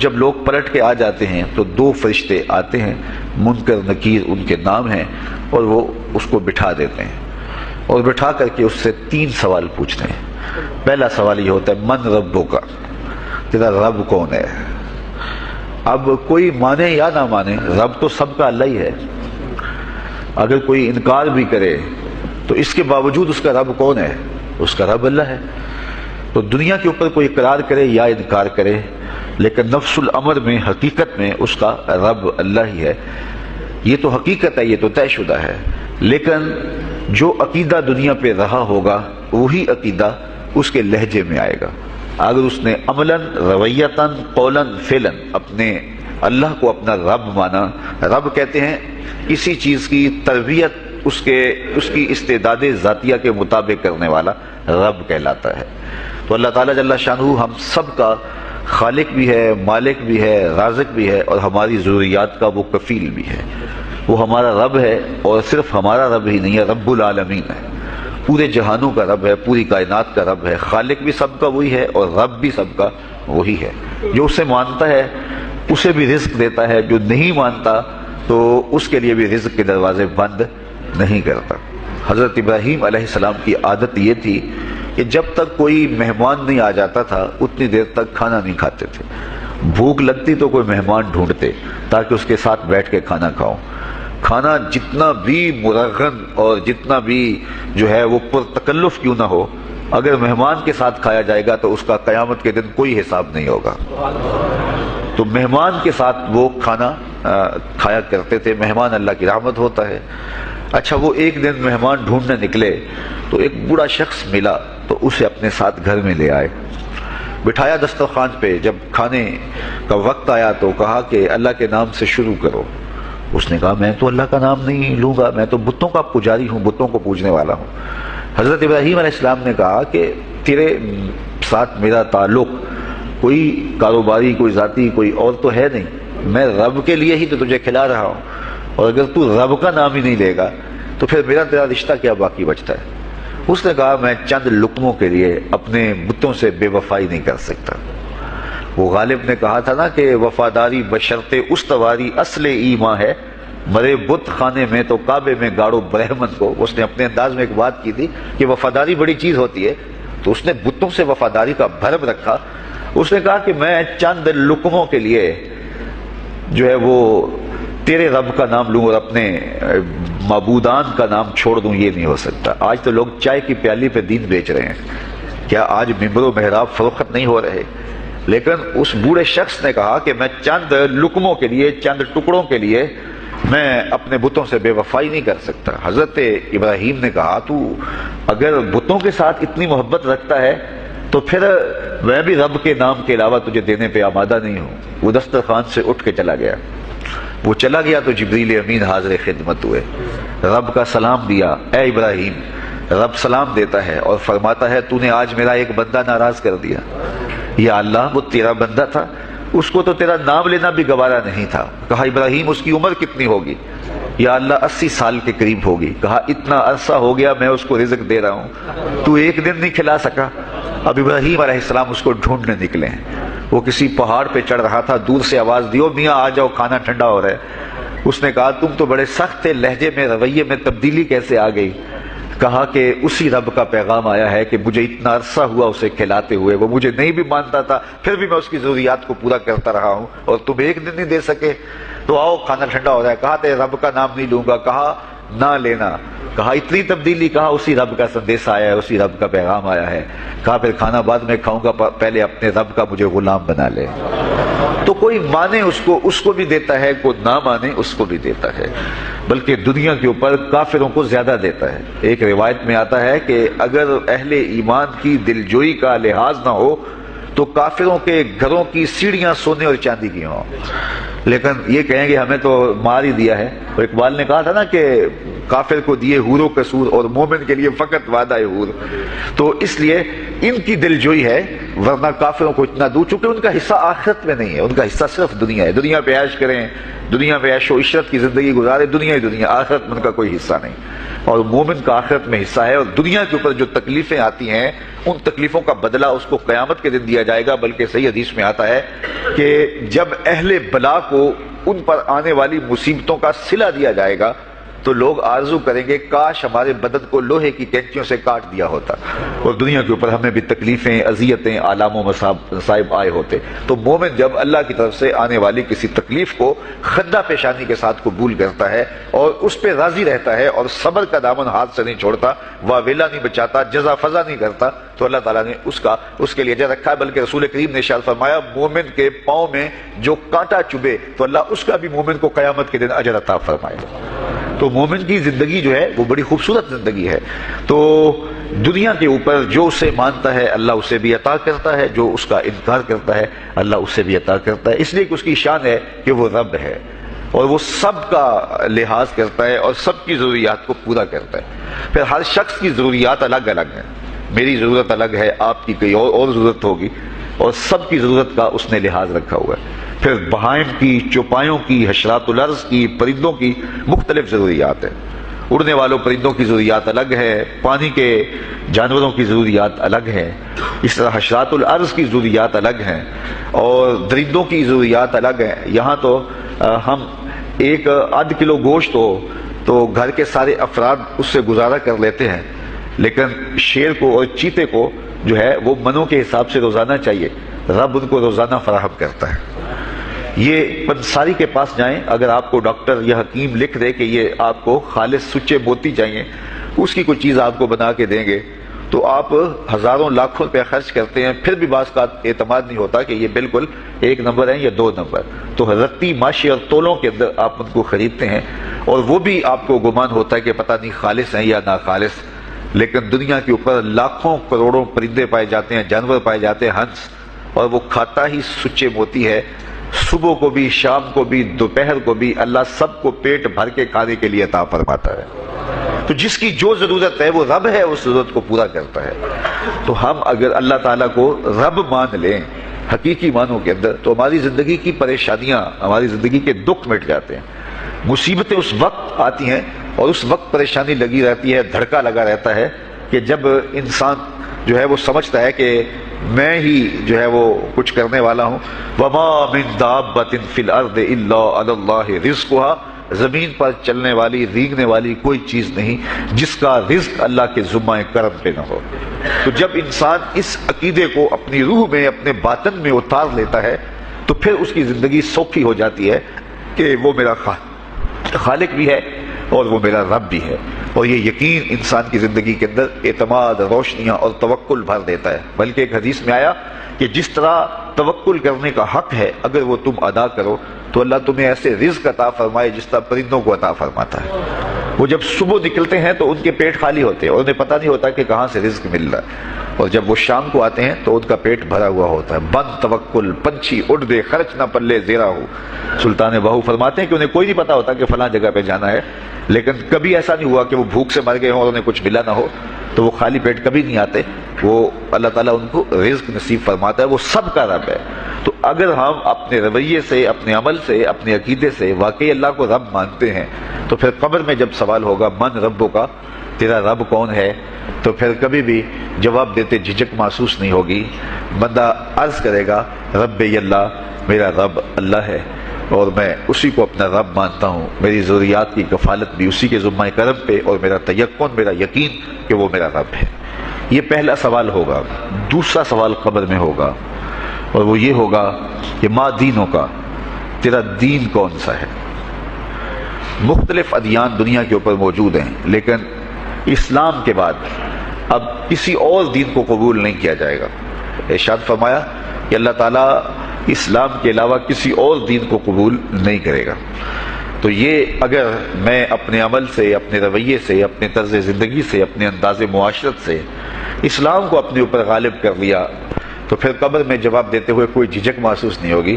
جب لوگ پلٹ کے آ جاتے ہیں تو دو فرشتے آتے ہیں، منکر نکیر ان کے نام ہیں، اور وہ اس کو بٹھا دیتے ہیں اور بٹھا کر کے اس سے 3 سوال پوچھتے ہیں۔ پہلا سوال یہ ہوتا ہے من ربک، تیرا رب کون ہے؟ اب کوئی مانے یا نہ مانے، رب تو سب کا اللہ ہی ہے۔ اگر کوئی انکار بھی کرے تو اس کے باوجود اس کا رب کون ہے؟ اس کا رب اللہ ہے۔ تو دنیا کے اوپر کوئی اقرار کرے یا انکار کرے، لیکن نفس الامر میں حقیقت میں اس کا رب اللہ ہی ہے۔ یہ تو حقیقت ہے، یہ تو طے شدہ ہے، لیکن جو عقیدہ دنیا پہ رہا ہوگا وہی عقیدہ اس کے لہجے میں آئے گا۔ اگر اس نے عملاً، رویتاً، قولاً، فعلاً اپنے اللہ کو اپنا رب مانا، رب کہتے ہیں کسی چیز کی تربیت اس کی استعداد ذاتیہ کے مطابق کرنے والا رب کہلاتا ہے۔ تو اللہ تعالیٰ جل شانہ ہم سب کا خالق بھی ہے، مالک بھی ہے، رازق بھی ہے، اور ہماری ضروریات کا وہ کفیل بھی ہے۔ وہ ہمارا رب ہے، اور صرف ہمارا رب ہی نہیں ہے، رب العالمین ہے، پورے جہانوں کا رب ہے، پوری کائنات کا رب ہے۔ خالق بھی سب کا وہی ہے اور رب بھی سب کا وہی ہے۔ جو اسے مانتا ہے اسے بھی رزق دیتا ہے، جو نہیں مانتا تو اس کے لیے بھی رزق کے دروازے بند نہیں کرتا۔ حضرت ابراہیم علیہ السلام کی عادت یہ تھی کہ جب تک کوئی مہمان نہیں آ جاتا تھا اتنی دیر تک کھانا نہیں کھاتے تھے۔ بھوک لگتی تو کوئی مہمان ڈھونڈتے تاکہ اس کے ساتھ بیٹھ کے کھانا کھاؤں۔ کھانا جتنا بھی مرغن اور جتنا بھی جو ہے وہ پرتکلف کیوں نہ ہو، اگر مہمان کے ساتھ کھایا جائے گا تو اس کا قیامت کے دن کوئی حساب نہیں ہوگا۔ تو مہمان کے ساتھ وہ کھانا کھایا کرتے تھے۔ مہمان اللہ کی رحمت ہوتا ہے۔ اچھا، وہ ایک دن مہمان ڈھونڈنے نکلے تو ایک بوڑھا شخص ملا تو اسے اپنے ساتھ گھر میں لے آئے، بٹھایا دسترخوان پہ۔ جب کھانے کا وقت آیا تو کہا کہ اللہ کے نام سے شروع کرو۔ اس نے کہا میں تو اللہ کا نام نہیں لوں گا، میں تو بتوں کا پجاری ہوں، بتوں کو پوجنے والا ہوں۔ حضرت ابراہیم علیہ السلام نے کہا کہ تیرے ساتھ میرا تعلق کوئی کاروباری، کوئی ذاتی، کوئی اور تو ہے نہیں، میں رب کے لیے ہی تو تجھے کھلا رہا ہوں، اور اگر تو رب کا نام ہی نہیں لے گا تو پھر میرا تیرا رشتہ کیا باقی بچتا ہے؟ اس نے کہا میں چند لقموں کے لیے اپنے بتوں سے بے وفائی نہیں کر سکتا۔ وہ غالب نے کہا تھا نا کہ وفاداری بشرط استواری اصل ایمان ہے، مرے بت خانے میں تو کعبے میں گاڑو برہمن کو۔ اس نے اپنے انداز میں ایک بات کی تھی کہ وفاداری بڑی چیز ہوتی ہے، تو اس نے بتوں سے وفاداری کا بھرم رکھا۔ اس نے کہا کہ میں چند لقموں کے لیے جو ہے وہ تیرے رب کا نام لوں اور اپنے معبودان کا نام چھوڑ دوں، یہ نہیں ہو سکتا۔ آج تو لوگ چائے کی پیالی پہ دین بیچ رہے ہیں، کیا آج ممبر و محراب فروخت نہیں ہو رہے؟ لیکن اس بوڑھے شخص نے کہا کہ میں چند لقموں کے لیے، چند ٹکڑوں کے لیے میں اپنے بتوں سے بے وفائی نہیں کر سکتا۔ حضرت ابراہیم نے کہا تو اگر بتوں کے ساتھ اتنی محبت رکھتا ہے تو پھر میں بھی رب کے نام کے علاوہ تجھے دینے پہ آمادہ نہیں ہوں۔ وہ دسترخوان سے اٹھ کے چلا گیا۔ وہ چلا گیا تو جبریل امین حاضر خدمت ہوئے، رب کا سلام دیا۔ اے ابراہیم، رب سلام دیتا ہے اور فرماتا ہے تو نے آج میرا ایک بندہ ناراض کر دیا۔ یا اللہ، وہ تیرا بندہ تھا، اس کو تو تیرا نام لینا بھی گوارا نہیں تھا۔ کہا ابراہیم اس کی عمر کتنی ہوگی؟ یا اللہ 80 سال کے قریب ہوگی۔ کہا اتنا عرصہ ہو گیا میں اس کو رزق دے رہا ہوں، تو ایک دن نہیں کھلا سکا؟ اب ابراہیم علیہ السلام اس کو ڈھونڈنے نکلے ہیں۔ وہ کسی پہاڑ پہ چڑھ رہا تھا، دور سے آواز دی، او میاں آ جاؤ، کھانا ٹھنڈا ہو رہا ہے۔ اس نے کہا تم تو بڑے سخت تھے، لہجے میں، رویے میں تبدیلی کیسے آ گئی؟ کہا کہ اسی رب کا پیغام آیا ہے کہ مجھے اتنا عرصہ ہوا اسے کھلاتے ہوئے، وہ مجھے نہیں بھی مانتا تھا، پھر بھی میں اس کی ضروریات کو پورا کرتا رہا ہوں، اور تم ایک دن نہیں دے سکے؟ تو آؤ کھانا ٹھنڈا ہو رہا ہے۔ کہا تیرے رب کا نام نہیں لوں گا، کہا نہ لینا۔ کہا اتنی تبدیلی؟ کہا اسی رب کا سندیش آیا ہے، اسی رب کا پیغام آیا ہے۔ کہا پھر کھانا بعد میں کھاؤں گا، پہلے اپنے رب کا مجھے غلام بنا لے۔ تو کوئی مانے اس کو بھی دیتا ہے، کوئی نہ مانے اس کو بھی دیتا ہے، بلکہ دنیا کے اوپر کافروں کو زیادہ دیتا ہے۔ ایک روایت میں آتا ہے کہ اگر اہل ایمان کی دلجوئی کا لحاظ نہ ہو تو کافروں کے گھروں کی سیڑھیاں سونے اور چاندی کی ہوں۔ لیکن یہ کہیں گے ہمیں تو مار ہی دیا ہے. اور اقبال نے کہا تھا نا کہ کافر کو دیے حورو قصور اور مومن کے لیے فقط وعدہ حور. تو اس لیے ان کی دل جوئی ہے، ورنہ کافروں کو اتنا دور، چونکہ ان کا حصہ آخرت میں نہیں ہے، ان کا حصہ صرف دنیا ہے. دنیا پہ عیش کریں، دنیا پہ عیش و عشرت کی زندگی گزارے، دنیا ہی دنیا، آخرت میں ان کا کوئی حصہ نہیں. اور مومن کا آخرت میں حصہ ہے، اور دنیا کے اوپر جو تکلیفیں آتی ہیں ان تکلیفوں کا بدلہ اس کو قیامت کے دن دیا جائے گا. بلکہ صحیح حدیث میں آتا ہے کہ جب اہل بلا کو ان پر آنے والی مصیبتوں کا صلہ دیا جائے گا تو لوگ آرزو کریں گے کاش ہمارے بدن کو لوہے کی کینچیوں سے کاٹ دیا ہوتا اور دنیا کے اوپر ہمیں بھی تکلیفیں، اذیتیں، آلام و مصائب آئے ہوتے. تو مومن جب اللہ کی طرف سے آنے والی کسی تکلیف کو خندہ پیشانی کے ساتھ قبول کرتا ہے اور اس پہ راضی رہتا ہے اور صبر کا دامن ہاتھ سے نہیں چھوڑتا، واویلا نہیں بچاتا، جزا فضا نہیں کرتا، تو اللہ تعالیٰ نے اس کے لیے اجر رکھا ہے. بلکہ رسول کریم نے ارشاد فرمایا مومن کے پاؤں میں جو کانٹا چبھے تو اللہ اس کا بھی مومن کو قیامت کے دن اجر عطا فرمائے. تو مومن کی زندگی جو ہے وہ بڑی خوبصورت زندگی ہے. تو دنیا کے اوپر جو اسے مانتا ہے اللہ اسے بھی عطا کرتا ہے، جو اس کا انکار کرتا ہے اللہ اسے بھی عطا کرتا ہے، اس لیے کہ اس کی شان ہے کہ وہ رب ہے اور وہ سب کا لحاظ کرتا ہے اور سب کی ضروریات کو پورا کرتا ہے. پھر ہر شخص کی ضروریات الگ الگ ہیں، میری ضرورت الگ ہے، آپ کی کوئی اور ضرورت ہوگی، اور سب کی ضرورت کا اس نے لحاظ رکھا ہوا ہے. پھر بہائم کی، چوپایوں کی، حشرات الارض کی، پرندوں کی مختلف ضروریات ہیں. اڑنے والوں پرندوں کی ضروریات الگ ہے، پانی کے جانوروں کی ضروریات الگ ہیں، اس طرح حشرات الارض کی ضروریات الگ ہیں اور درندوں کی ضروریات الگ ہیں. یہاں تو ہم ایک آدھ کلو گوشت ہو تو گھر کے سارے افراد اس سے گزارا کر لیتے ہیں، لیکن شیر کو اور چیتے کو جو ہے وہ منوں کے حساب سے روزانہ چاہیے، رب ان کو روزانہ فراہم کرتا ہے. یہ پنساری کے پاس جائیں، اگر آپ کو ڈاکٹر یا حکیم لکھ دے کہ یہ آپ کو خالص سچے موتی چاہیے، اس کی کوئی چیز آپ کو بنا کے دیں گے تو آپ ہزاروں لاکھوں روپے خرچ کرتے ہیں، پھر بھی بعض کا اعتماد نہیں ہوتا کہ یہ بالکل 1 نمبر ہے یا 2 نمبر. تو رتی ماشی اور تولوں کے اندر آپ ان کو خریدتے ہیں اور وہ بھی آپ کو گمان ہوتا ہے کہ پتہ نہیں خالص ہیں یا ناخالص. لیکن دنیا کے اوپر لاکھوں کروڑوں پرندے پائے جاتے ہیں، جانور پائے جاتے ہیں، ہنس، اور وہ کھاتا ہی سچے موتی ہے. صبح کو بھی، شام کو بھی، دوپہر کو بھی اللہ سب کو پیٹ بھر کے کھانے کے لیے عطا فرماتا ہے. تو جس کی جو ضرورت ہے وہ رب ہے، اس ضرورت کو پورا کرتا ہے. تو ہم اگر اللہ تعالیٰ کو رب مان لیں حقیقی معنوں کے اندر تو ہماری زندگی کی پریشانیاں، ہماری زندگی کے دکھ مٹ جاتے ہیں. مصیبتیں اس وقت آتی ہیں اور اس وقت پریشانی لگی رہتی ہے، دھڑکا لگا رہتا ہے کہ جب انسان جو ہے وہ سمجھتا ہے کہ میں ہی جو ہے وہ کچھ کرنے والا ہوں. وما من دابۃ فی الارض الا علی اللہ رزقها، زمین پر چلنے والی، رینگنے والی کوئی چیز نہیں جس کا رزق اللہ کے ذمہ کرم پہ نہ ہو. تو جب انسان اس عقیدے کو اپنی روح میں، اپنے باطن میں اتار لیتا ہے تو پھر اس کی زندگی سوکھی ہو جاتی ہے کہ وہ میرا خالق بھی ہے اور وہ میرا رب بھی ہے. اور یہ یقین انسان کی زندگی کے اندر اعتماد، روشنیاں اور توکل بھر دیتا ہے. بلکہ ایک حدیث میں آیا کہ جس طرح توکل کرنے کا حق ہے اگر وہ تم ادا کرو تو اللہ تمہیں ایسے رزق عطا فرمائے جس طرح پرندوں کو عطا فرماتا ہے. وہ جب صبح نکلتے ہیں تو ان کے پیٹ خالی ہوتے ہیں اور انہیں پتہ نہیں ہوتا کہ کہاں سے رزق مل رہا ہے، اور جب وہ شام کو آتے ہیں تو ان کا پیٹ بھرا ہوا ہوتا ہے. بند توکل، پنچھی اڑ دے، خرچ نہ پلے زیرا ہو. سلطان بہو فرماتے ہیں کہ انہیں کوئی نہیں پتا ہوتا کہ فلاں جگہ پہ جانا ہے، لیکن کبھی ایسا نہیں ہوا کہ وہ بھوک سے مر گئے ہوں اور انہیں کچھ ملا نہ ہو، تو وہ خالی پیٹ کبھی نہیں آتے. وہ اللہ تعالیٰ ان کو رزق نصیب فرماتا ہے، وہ سب کا رب ہے. تو اگر ہم اپنے رویے سے، اپنے عمل سے، اپنے عقیدے سے واقعی اللہ کو رب مانتے ہیں تو پھر قبر میں جب سوال ہوگا من ربوں کا، تیرا رب کون ہے، تو پھر کبھی بھی جواب دیتے جھجک محسوس نہیں ہوگی. بندہ عرض کرے گا رب اللہ، میرا رب اللہ ہے اور میں اسی کو اپنا رب مانتا ہوں. میری ضروریات کی کفالت بھی اسی کے ذمہ کرم پہ، اور میرا تیقن، میرا یقین کہ وہ میرا رب ہے. یہ پہلا سوال ہوگا. دوسرا سوال قبر میں ہوگا اور وہ یہ ہوگا کہ ما دینوں کا، تیرا دین کون سا ہے. مختلف ادیان دنیا کے اوپر موجود ہیں، لیکن اسلام کے بعد اب کسی اور دین کو قبول نہیں کیا جائے گا. ارشاد فرمایا کہ اللہ تعالیٰ اسلام کے علاوہ کسی اور دین کو قبول نہیں کرے گا. تو یہ اگر میں اپنے عمل سے، اپنے رویے سے، اپنے طرز زندگی سے، اپنے انداز معاشرت سے اسلام کو اپنے اوپر غالب کر لیا تو پھر قبر میں جواب دیتے ہوئے کوئی جھجک محسوس نہیں ہوگی.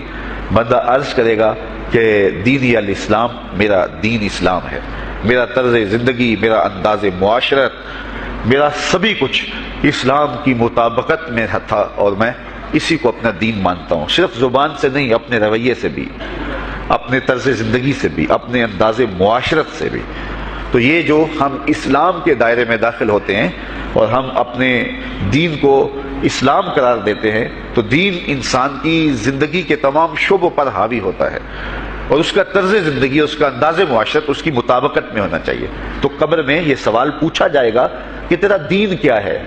بندہ عرض کرے گا کہ کہ دینی الاسلام، میرا دین اسلام ہے، میرا طرز زندگی، میرا انداز معاشرت، میرا سبھی کچھ اسلام کی مطابقت میں تھا، اور میں اسی کو اپنا دین مانتا ہوں، صرف زبان سے نہیں، اپنے رویے سے بھی، اپنے طرز زندگی سے بھی، اپنے انداز معاشرت سے بھی۔ تو یہ جو ہم اسلام کے دائرے میں داخل ہوتے ہیں اور ہم اپنے دین کو اسلام قرار دیتے ہیں، تو دین انسان کی زندگی کے تمام شعبوں پر حاوی ہوتا ہے، اور اس کا طرز زندگی، اس کا انداز معاشرت اس کی مطابقت میں ہونا چاہیے۔ تو قبر میں یہ سوال پوچھا جائے گا کہ تیرا دین کیا ہے،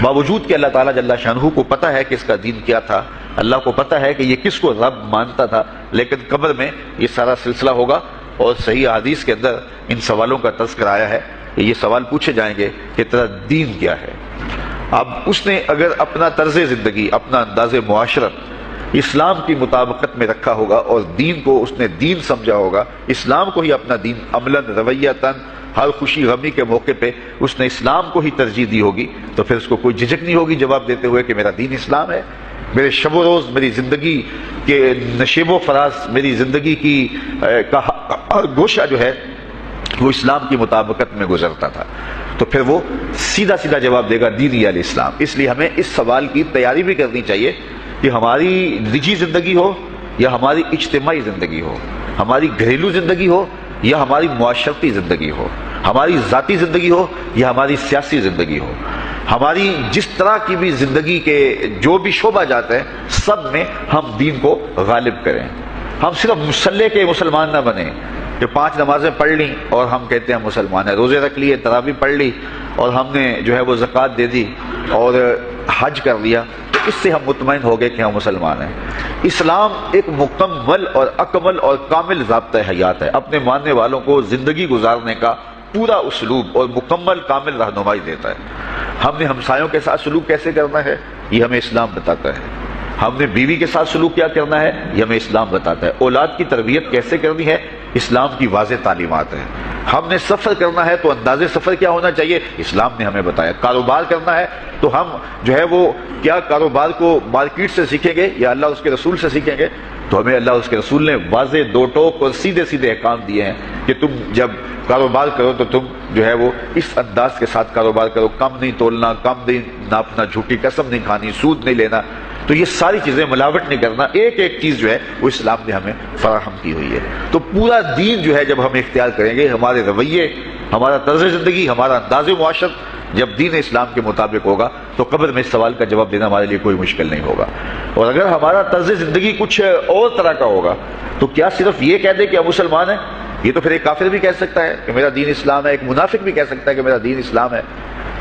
باوجود کہ اللہ تعالیٰ جل شانہ کو پتہ ہے کہ اس کا دین کیا تھا، اللہ کو پتہ ہے کہ یہ کس کو رب مانتا تھا، لیکن قبر میں یہ سارا سلسلہ ہوگا، اور صحیح حدیث کے اندر ان سوالوں کا تذکرہ آیا ہے کہ یہ سوال پوچھے جائیں گے کہ تیرا دین کیا ہے۔ اب اس نے اگر اپنا طرز زندگی، اپنا انداز معاشرت اسلام کی مطابقت میں رکھا ہوگا، اور دین کو اس نے دین سمجھا ہوگا، اسلام کو ہی اپنا دین، عملاً رویتاً ہر خوشی غمی کے موقع پہ اس نے اسلام کو ہی ترجیح دی ہوگی، تو پھر اس کو کوئی جھجک نہیں ہوگی جواب دیتے ہوئے کہ میرا دین اسلام ہے، میرے شب و روز، میری زندگی کے نشیب و فراز، میری زندگی کی گوشہ جو ہے وہ اسلام کی مطابقت میں گزرتا تھا، تو پھر وہ سیدھا سیدھا جواب دے گا دینی الاسلام۔ اس لیے ہمیں اس سوال کی تیاری بھی کرنی چاہیے کہ ہماری نجی زندگی ہو یا ہماری اجتماعی زندگی ہو، ہماری گھریلو زندگی ہو یا ہماری معاشرتی زندگی ہو، ہماری ذاتی زندگی ہو یا ہماری سیاسی زندگی ہو، ہماری جس طرح کی بھی زندگی کے جو بھی شعبہ جاتے ہیں، سب میں ہم دین کو غالب کریں۔ ہم صرف مسلح کے مسلمان نہ بنیں کہ 5 نمازیں پڑھ لیں اور ہم کہتے ہیں مسلمان ہیں، روزے رکھ لیے، تراویح پڑھ لی، اور ہم نے جو ہے وہ زکوٰۃ دے دی اور حج کر لیا، تو اس سے ہم مطمئن ہو گئے کہ ہم مسلمان ہیں۔ اسلام ایک مکمل اور اکمل اور کامل ضابطۂ حیات ہے، اپنے ماننے والوں کو زندگی گزارنے کا پورا اسلوب اور مکمل کامل رہنمائی دیتا ہے۔ ہم نے ہمسایوں کے ساتھ سلوک کیسے کرنا ہے، یہ ہمیں اسلام بتاتا ہے۔ ہم نے بیوی کے ساتھ سلوک کیا کرنا ہے، یہ ہمیں اسلام بتاتا ہے۔ اولاد کی تربیت کیسے کرنی ہے، اسلام کی واضح تعلیمات ہیں۔ ہم نے سفر کرنا ہے تو انداز سفر کیا ہونا چاہیے، اسلام نے ہمیں بتایا۔ کاروبار کرنا ہے تو ہم جو ہے وہ کیا کاروبار کو مارکیٹ سے سیکھیں گے یا اللہ اس کے رسول سے سیکھیں گے، تو ہمیں اللہ اس کے رسول نے واضح 2 ٹوک اور سیدھے سیدھے احکام دیے ہیں کہ تم جب کاروبار کرو تو تم جو ہے وہ اس انداز کے ساتھ کاروبار کرو، کم نہیں تولنا، کم نہیں ناپنا، جھوٹی قسم نہیں کھانی، سود نہیں لینا، تو یہ ساری چیزیں ملاوٹ نہیں کرنا، ایک ایک چیز جو ہے وہ اسلام نے ہمیں فراہم کی ہوئی ہے۔ تو پورا دین جو ہے جب ہم اختیار کریں گے، ہمارے رویے، ہمارا طرز زندگی، ہمارا انداز معاشرت جب دین اسلام کے مطابق ہوگا، تو قبر میں اس سوال کا جواب دینا ہمارے لیے کوئی مشکل نہیں ہوگا۔ اور اگر ہمارا طرز زندگی کچھ اور طرح کا ہوگا، تو کیا صرف یہ کہہ دے کہ ہم مسلمان ہیں؟ یہ تو پھر ایک کافر بھی کہہ سکتا ہے کہ میرا دین اسلام ہے، ایک منافق بھی کہہ سکتا ہے کہ میرا دین اسلام ہے،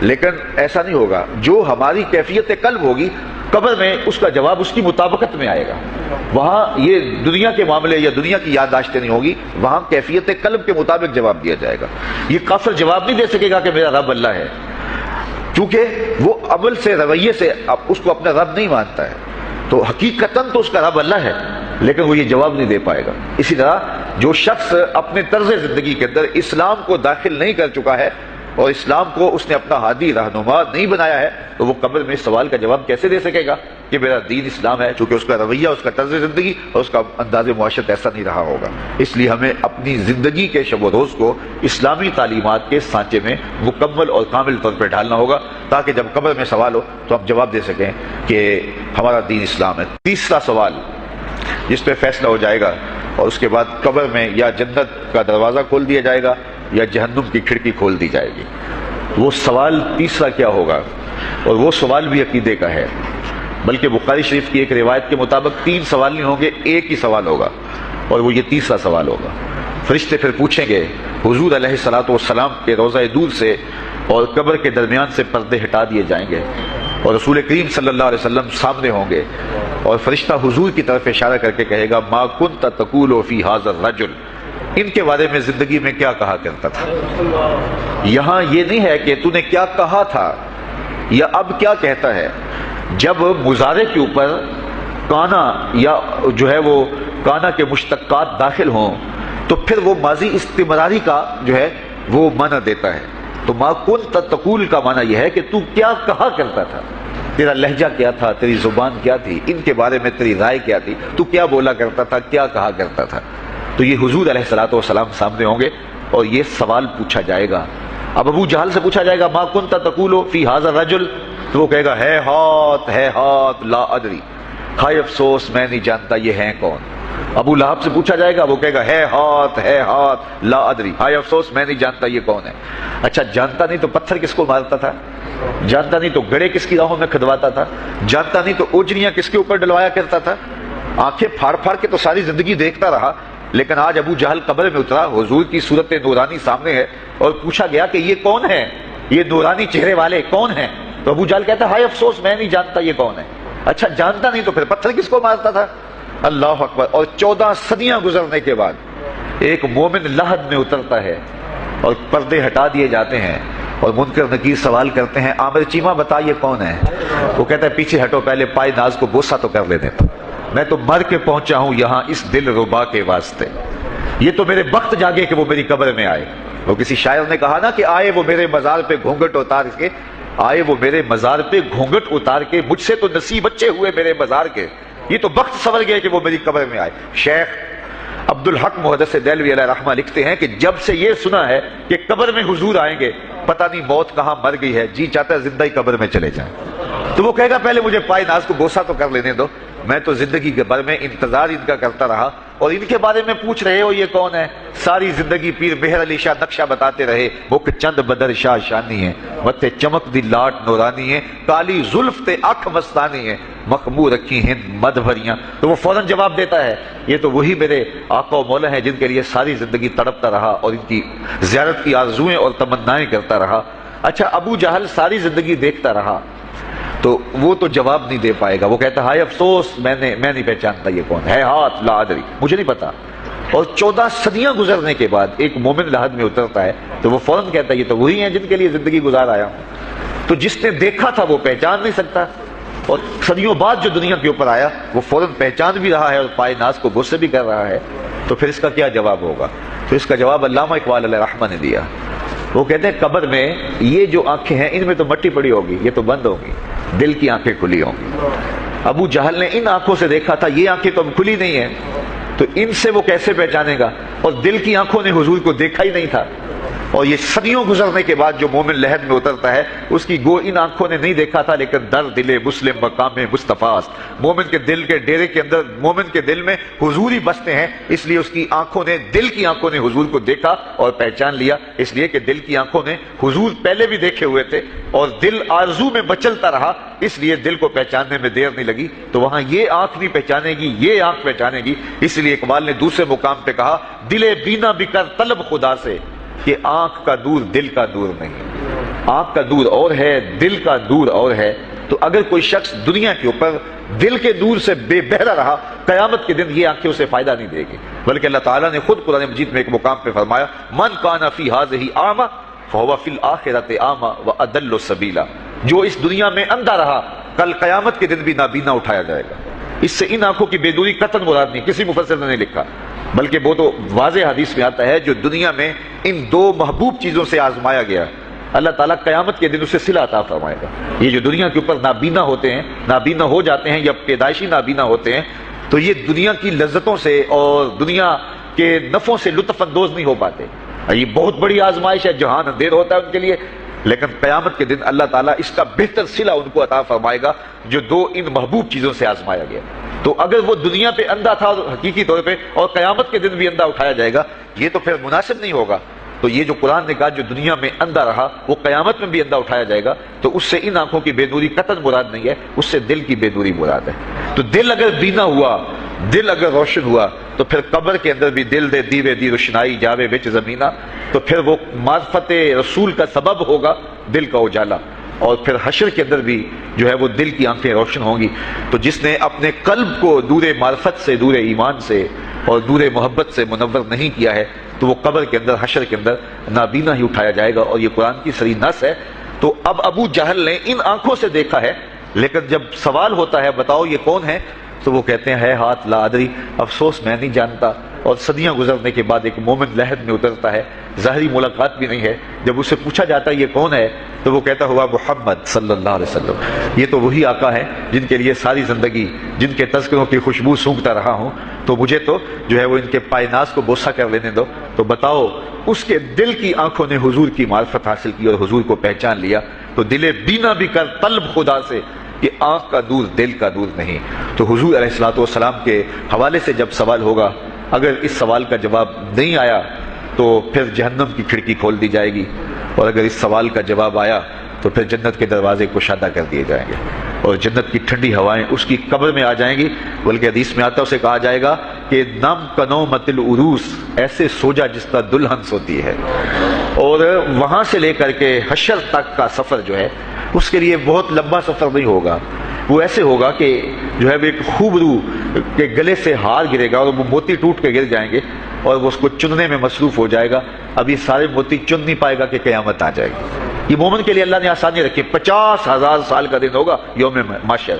لیکن ایسا نہیں ہوگا۔ جو ہماری کیفیت قلب ہوگی، قبر میں اس کا جواب اس کی مطابقت میں آئے گا۔ وہاں یہ دنیا کے معاملے یا دنیا کی یادداشتیں نہیں ہوگی، وہاں کیفیت قلب کے مطابق جواب دیا جائے گا۔ یہ کافر جواب نہیں دے سکے گا کہ میرا رب اللہ ہے، کیونکہ وہ عمل سے، رویے سے اس کو اپنا رب نہیں مانتا ہے، تو حقیقتاً تو اس کا رب اللہ ہے، لیکن وہ یہ جواب نہیں دے پائے گا۔ اسی طرح جو شخص اپنے طرز زندگی کے اندر اسلام کو داخل نہیں کر چکا ہے اور اسلام کو اس نے اپنا ہادی رہنما نہیں بنایا ہے، تو وہ قبر میں اس سوال کا جواب کیسے دے سکے گا کہ میرا دین اسلام ہے، چونکہ اس کا رویہ، اس کا طرز زندگی اور اس کا انداز معاشرت ایسا نہیں رہا ہوگا۔ اس لیے ہمیں اپنی زندگی کے شب و روز کو اسلامی تعلیمات کے سانچے میں مکمل اور کامل طور پہ ڈھالنا ہوگا، تاکہ جب قبر میں سوال ہو تو ہم جواب دے سکیں کہ ہمارا دین اسلام ہے۔ تیسرا سوال جس پہ فیصلہ ہو جائے گا، اور اس کے بعد قبر میں یا جنت کا دروازہ کھول دیا جائے گا یا جہنم کی کھڑکی کھول دی جائے گی، وہ سوال تیسرا کیا ہوگا؟ اور وہ سوال بھی عقیدے کا ہے، بلکہ بخاری شریف کی ایک روایت کے مطابق 3 سوال نہیں ہوں گے، ایک ہی سوال ہوگا، اور وہ یہ تیسرا سوال ہوگا۔ فرشتے پھر پوچھیں گے حضور علیہ الصلوۃ والسلام کے روضہ دور سے، اور قبر کے درمیان سے پردے ہٹا دیے جائیں گے، اور رسول کریم صلی اللہ علیہ وسلم سامنے ہوں گے، اور فرشتہ حضور کی طرف اشارہ کر کے کہے گا ما کنت تقول فی ھذا الرجل، ان کے بارے میں زندگی میں کیا کہا کرتا تھا۔ یہاں یہ نہیں ہے کہ تو نے کیا کہا تھا یا اب کیا کہتا ہے۔ جب مضارع کے اوپر کانا یا جو ہے وہ کانا کے مشتقات داخل ہوں، تو پھر وہ ماضی استمراری کا جو ہے وہ معنی دیتا ہے۔ تو ما کنت تقول کا معنی یہ ہے کہ تو کیا کہا کرتا تھا، تیرا لہجہ کیا تھا، تیری زبان کیا تھی، ان کے بارے میں تیری رائے کیا تھی، تو کیا بولا کرتا تھا، کیا کہا کرتا تھا۔ تو یہ حضور علیہ الصلوۃ والسلام سامنے ہوں گے اور یہ سوال پوچھا جائے گا. اب ابو جہل سے پوچھا جائے گا ما کنت تقول فی ھذا الرجل، تو وہ کہے گا ہے ہاتھ لا ادری، ہائے افسوس میں نہیں جانتا یہ ہیں کون. ابو لہب سے پوچھا جائے گا، وہ کہے گا ہے ہاتھ لا ادری، ہائے افسوس میں نہیں جانتا یہ کون ہے. اچھا جانتا نہیں تو پتھر کس کو مارتا تھا؟ جانتا نہیں تو گڑے کس کی راہوں میں کھدواتا تھا؟ جانتا نہیں تو اوجریاں کس کے اوپر ڈلوایا کرتا تھا؟ آنکھیں پھاڑ پھاڑ کے تو ساری زندگی دیکھتا رہا، لیکن آج ابو جہل قبر میں اترا، حضور کی صورت نورانی سامنے ہے اور پوچھا گیا کہ یہ کون ہے، یہ نورانی چہرے والے کون ہیں؟ تو ابو جہل کہتا ہے ہائے افسوس میں نہیں جانتا یہ کون ہے. اچھا جانتا نہیں تو پھر پتھر کس کو مارتا تھا؟ اللہ اکبر. اور 14 صدیاں گزرنے کے بعد ایک مومن لحد میں اترتا ہے اور پردے ہٹا دیے جاتے ہیں اور منکر نکیر سوال کرتے ہیں عامر چیمہ بتا یہ کون ہے؟ وہ کہتا ہے پیچھے ہٹو، پہلے پائے ناز کو بوسہ تو کر لینے دو، میں تو مر کے پہنچا ہوں یہاں اس دل ربا کے واسطے، یہ تو میرے وقت جاگے کہ وہ میری قبر میں آئے. وہ کسی شاعر نے کہا نا کہ آئے وہ میرے مزار پہ گھونگھٹ اتار کے، آئے وہ میرے مزار پہ گھونگھٹ اتار کے، مجھ سے تو نصیب اچھے ہوئے میرے مزار کے، یہ تو وقت سنور گئے کہ وہ میری قبر میں آئے. شیخ عبدالحق محدث دہلوی علیہ رحمہ لکھتے ہیں کہ جب سے یہ سنا ہے کہ قبر میں حضور آئیں گے، پتہ نہیں موت کہاں مر گئی ہے، جی چاہتا ہے زندہ ہی قبر میں چلے جائیں. تو وہ کہے گا پہلے مجھے پائے ناز کو بوسہ تو کر لینے دو، میں تو زندگی کے بھر میں انتظار ان کا کرتا رہا اور ان کے بارے میں پوچھ رہے ہو یہ کون ہے؟ ساری زندگی پیر مہر علی شاہ نقشہ بتاتے رہے، مکھ چند بدر شاہ شانی ہے، متھے چمک دی لاٹ نورانی ہے، کالی زلف تے اکھ مستانی ہے، مخمور رکھی ہند مد بھریاں. تو وہ فوراً جواب دیتا ہے یہ تو وہی میرے آقا و مولا ہیں جن کے لیے ساری زندگی تڑپتا رہا اور ان کی زیارت کی آرزوئیں اور تمنائیں کرتا رہا. اچھا ابو جہل ساری زندگی دیکھتا رہا تو وہ تو جواب نہیں دے پائے گا، وہ کہتا ہے ہائے افسوس میں نہیں پہچانتا یہ کون ہے، ہاتھ لا ادری، مجھے نہیں پتا. اور 14 صدیاں گزرنے کے بعد ایک مومن لحد میں اترتا ہے تو وہ فوراً کہتا ہے یہ تو وہی ہیں جن کے لیے زندگی گزار آیا ہوں. تو جس نے دیکھا تھا وہ پہچان نہیں سکتا، اور صدیوں بعد جو دنیا کے اوپر آیا وہ فوراً پہچان بھی رہا ہے اور پائے ناز کو بوسے بھی کر رہا ہے. تو پھر اس کا کیا جواب ہوگا؟ تو اس کا جواب علامہ اقبال علیہ رحمہ نے دیا. وہ کہتے ہیں قبر میں یہ جو آنکھیں ہیں ان میں تو مٹی پڑی ہوگی، یہ تو بند ہوگی، دل کی آنکھیں کھلی ہوں گی. ابو جہل نے ان آنکھوں سے دیکھا تھا، یہ آنکھیں تو اب کھلی نہیں ہیں، تو ان سے وہ کیسے پہچانے گا؟ اور دل کی آنکھوں نے حضور کو دیکھا ہی نہیں تھا. اور یہ صدیوں گزرنے کے بعد جو مومن لحد میں اترتا ہے اس کی گو ان آنکھوں نے نہیں دیکھا تھا، لیکن در دل مسلم مقام مصطفیٰ، مومن کے دل کے ڈیرے کے اندر مومن کے دل میں حضور ہی بستے ہیں، اس لیے اس کی آنکھوں نے، دل کی آنکھوں نے حضور کو دیکھا اور پہچان لیا. اس لیے کہ دل کی آنکھوں نے حضور پہلے بھی دیکھے ہوئے تھے اور دل آرزو میں مچلتا رہا، اس لیے دل کو پہچاننے میں دیر نہیں لگی. تو وہاں یہ آنکھ نہیں پہچانے گی، یہ آنکھ پہچانے گی. اس لیے اقبال نے دوسرے مقام پہ کہا دل بینا بھی کر طلب خدا سے، کہ آنکھ کا دور دل کا دور نہیں، آنکھ کا دور اور ہے دل کا دور اور ہے. تو اگر کوئی شخص دنیا کے اوپر دل کے دور سے بے بہرا رہا، قیامت کے دن یہ آنکھیں اسے فائدہ نہیں دے گی. بلکہ اللہ تعالیٰ نے خود قرآن مجید میں ایک مقام پہ فرمایا من کان فی ھذہ اعمی فہو فی الآخرۃ اعمی واضل سبیلا، جو اس دنیا میں اندھا رہا کل قیامت کے دن بھی نابینا اٹھایا جائے گا. اس سے ان آنکھوں کی بے دوری قطعاً مراد نہیں، کسی مفسر نے نہیں لکھا، بلکہ وہ تو واضح حدیث میں آتا ہے جو دنیا میں ان دو محبوب چیزوں سے آزمایا گیا، اللہ تعالیٰ قیامت کے دن اسے صلہ عطا فرمائے گا. یہ جو دنیا کے اوپر نابینا ہوتے ہیں، نابینا ہو جاتے ہیں یا پیدائشی نابینا ہوتے ہیں، تو یہ دنیا کی لذتوں سے اور دنیا کے نفعوں سے لطف اندوز نہیں ہو پاتے. یہ بہت بڑی آزمائش ہے، جہان اندھیر ہوتا ہے ان کے لیے، لیکن قیامت کے دن اللہ تعالیٰ اس کا بہتر صلہ ان کو عطا فرمائے گا جو دو ان محبوب چیزوں سے آزمایا گیا. تو اگر وہ دنیا پہ اندھا تھا حقیقی طور پہ اور قیامت کے دن بھی اندھا اٹھایا جائے گا، یہ تو پھر مناسب نہیں ہوگا. تو یہ جو قرآن نے کہا جو دنیا میں اندھا رہا وہ قیامت میں بھی اندھا اٹھایا جائے گا، تو اس سے ان آنکھوں کی بے نوری قطعاً مراد نہیں ہے، اس سے دل کی بے نوری مراد ہے. تو دل اگر بینا ہوا، دل اگر روشن ہوا، تو پھر قبر کے اندر بھی دل دے دیوے دی روشنائی جاوے وچ زمینہ، تو پھر وہ معرفت رسول کا سبب ہوگا دل کا اجالا. اور پھر حشر کے اندر بھی جو ہے وہ دل کی آنکھیں روشن ہوں گی. تو جس نے اپنے قلب کو دور معرفت سے، دور ایمان سے اور دور محبت سے منور نہیں کیا ہے، تو وہ قبر کے اندر، حشر کے اندر نابینا ہی اٹھایا جائے گا. اور یہ قرآن کی صریح نص ہے. تو اب ابو جہل نے ان آنکھوں سے دیکھا ہے، لیکن جب سوال ہوتا ہے بتاؤ یہ کون ہے، تو وہ کہتے ہیں ہے ہاتھ لا ادری، افسوس میں نہیں جانتا. اور صدیاں گزرنے کے بعد ایک مومن لحد میں اترتا ہے ظاہری ملاقات بھی نہیں ہے، جب اسے پوچھا جاتا ہے یہ کون ہے تو وہ کہتا ہوا محمد صلی اللہ علیہ وسلم، یہ تو وہی آقا ہے جن کے لیے ساری زندگی جن کے تذکروں کی خوشبو سونگھتا رہا ہوں، تو مجھے تو جو ہے وہ ان کے پائناز کو بوسہ کر لینے دو۔ تو بتاؤ اس کے دل کی آنکھوں نے حضور کی معرفت حاصل کی اور حضور کو پہچان لیا، تو دل بینا بھی کر طلب خدا سے کہ آنکھ کا دور دل کا دور نہیں۔ تو حضور علیہ الصلوۃ والسلام کے حوالے سے جب سوال ہوگا، اگر اس سوال کا جواب نہیں آیا تو پھر جہنم کی کھڑکی کھول دی جائے گی، اور اگر اس سوال کا جواب آیا تو پھر جنت کے دروازے کشادہ کر دیے جائیں گے، اور جنت کی ٹھنڈی ہوائیں اس کی قبر میں آ جائیں گی۔ بلکہ حدیث میں آتا ہے، اسے کہا جائے گا کہ نم کنومت العروس، ایسے سو جا جس طرح دلہن سوتی ہے، اور وہاں سے لے کر کے حشر تک کا سفر جو ہے اس کے لیے بہت لمبا سفر نہیں ہوگا، وہ ایسے ہوگا کہ جو ہے وہ ایک خوبرو کے گلے سے ہار گرے گا اور وہ موتی ٹوٹ کے گر جائیں گے، اور وہ اس کو چننے میں مصروف ہو جائے گا۔ اب یہ سارے موتی چن نہیں پائے گا کہ قیامت آ جائے گی۔ یہ مومن کے لیے اللہ نے آسانی رکھی، 50,000 سال کا دن ہوگا یوم محشر،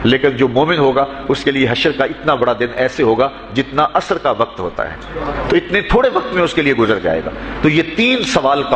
لیکن جو مومن ہوگا اس کے لیے حشر کا اتنا بڑا دن ایسے ہوگا جتنا عصر کا وقت ہوتا ہے، تو اتنے تھوڑے وقت میں اس کے لیے گزر جائے گا۔ تو یہ 3 سوال کا